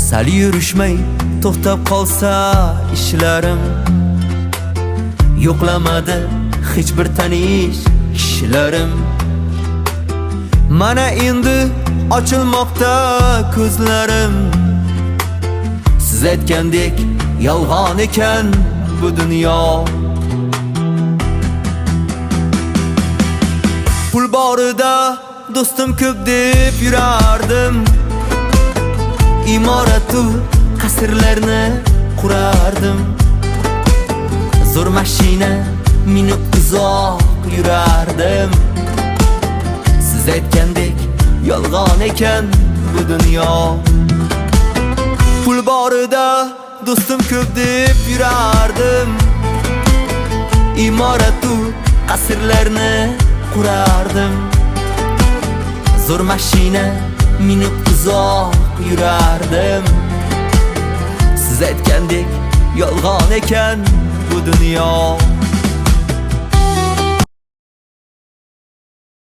Sal yurishmay to'xtab qolsa ishlarim, yo'qlamadi hech bir tanish kishilarim. Mana endi ochilmoqda ko'zlarim. Siz aytgandek yolg'on ekan bu dunyo. Pul borida do'stim ko'p deb yurardim. Imoratu qasrlarni qurardim. Zo'r mashina minib uzoq yurardim. Siz aytgandek yolg'on ekan bu dunyo. Pul borida do'stim ko'p deb yurardim. Imoratu qasrlarni qurardim. Zo'r mashina minib uzoq yurardim. Siz aytgandek yolg'on ekan bu dunyo.